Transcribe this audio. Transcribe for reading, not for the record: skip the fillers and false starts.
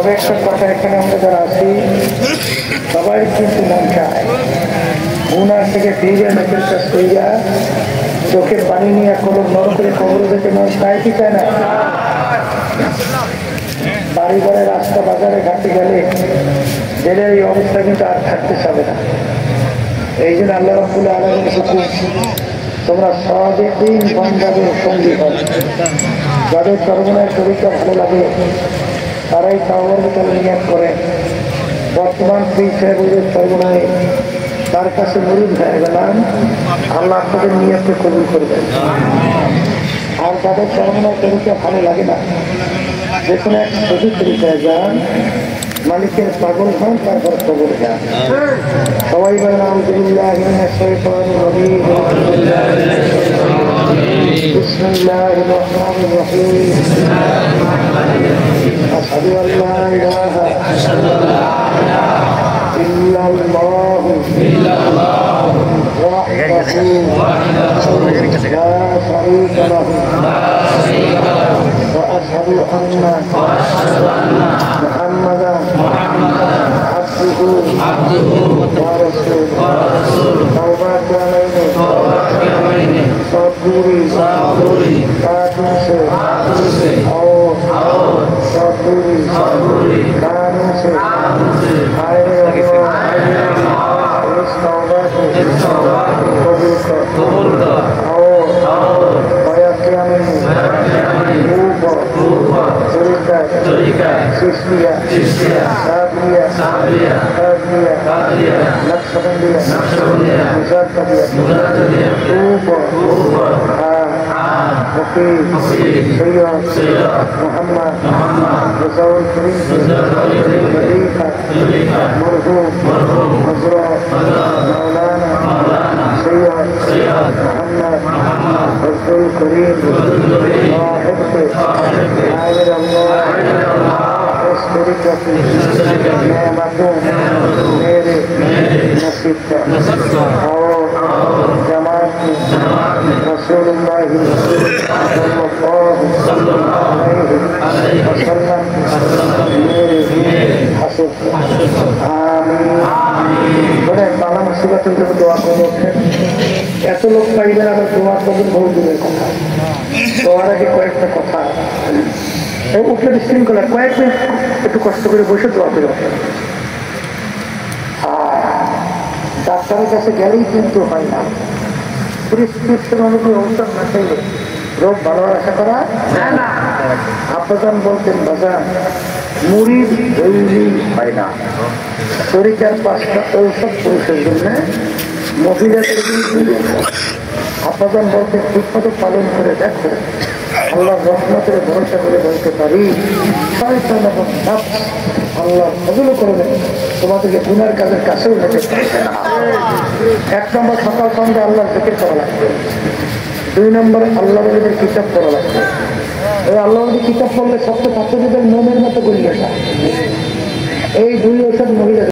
তবে একটা কথা, এখানে আমরা যারা আছি সবাই কিন্তু মন চায় গুনার থেকে ফিরে নকের কাজ করিয়া চোখে পানি নিয়ে কবর নরম করে কবর যেতে মানুষ চায় কি চায় না? বাড়ি ঘরে রাস্তা বাজারে ঘাটতে গেলে জেলের এই অবস্থা কিন্তু আর থাকতে চাবে না। এই জন্য আল্লাহ রাব্বুল আলামিনের হুকুম, তোমরা সাদিকিন বান্দাদের সঙ্গী হও। যাদের চরমনায় তরিকা ভালো লাগে তারাই তাওবার ভিতরে নিয়াত করে। বর্তমান পীর সাহেবদের চরমনায় তার কাছে মুরিদ হয়ে গেলাম, আল্লাহ আপনাদের নিয়াতকে কবুল করবেন। আর যাদের চরমনায় তরিকা ভালো লাগে না, যে কোনো এক সহি তরিকায় যান, মালিকের পাগল হন, তারপর কবর যান। সবাই বলেন আলহামদুলিল্লাহ মিনাশ শাইতানির রাজিম, বিসমিল্লাহির রহমানির রহিম, আশহাদু আল্লা ইলাহা ইল্লাল্লাহ ওয়াহদাহু লা শারীকা লাহু ওয়া আশহাদু আন্না মুহাম্মাদান আবদুহু ওয়া রাসূলুহু। তাওবা কামাইনে সদগুরি কাতুন সে और सदगुरी कानून से आए इस तौबा को कबूल कर और बयाकिया में तरीका शिष्टिया साबिया नक्शबंदिया मोहम्मद रसूल करीम खलीफा मरहूम हज़रत मौलाना सैयद मोहम्मद रसूल करीम साहिब से आमिर अल्लाह इस तरीके की नेमतों मेरे नसीब का और जमात में रसूलुल्लाह सल्लल्लाहु अलैहि वसल्लम मेरे हसब आमीन। বলে বালা মুসিবতের জন্য দোয়া করবেন। এত লোক পাইবেন আবার দোয়া করবেন বহু দূরের কথা। দোয়ার আগে কয়েকটা কথা উঠলে বিশৃঙ্খলা, কয়েকদিন একটু কষ্ট করে বসে দোয়া করে ওঠেন। ডাক্তারের কাছে গেলেই কিন্তু হয় না, প্রেসক্রিপশন অনুযায়ী ঔষধ না খাইলে রোগ ভালো আশা করা যায় না। আব্বাজান বলতেন, বাজান মুরিদ তৈরি হয় না, তরিকার 5টা ঔষধ পুরুষের জন্য, মহিলাদের জন্য। আব্বাজান বলতেন, ঠিকমতো পালন করে দেখো, আল্লাহ রহমতের ভরসা করে বলতে পারি শয়তান এবং নফস আল্লাহ কবুল করবে, তোমাদেরকে গুনার কাজের কাছেও যেতে পারবে না। 1 নম্বর সকাল সন্ধ্যা আল্লাহর জিকির করা লাগবে। 2 নম্বর আল্লাহ নবীদের কিতাব পড়া লাগবে। এই আল্লাহ নবীর কিতাব পড়লে সবচেয়ে ছাত্রদের মনের মতো গড়িয়ে যায়। এই 2 ঔষধ মহিলা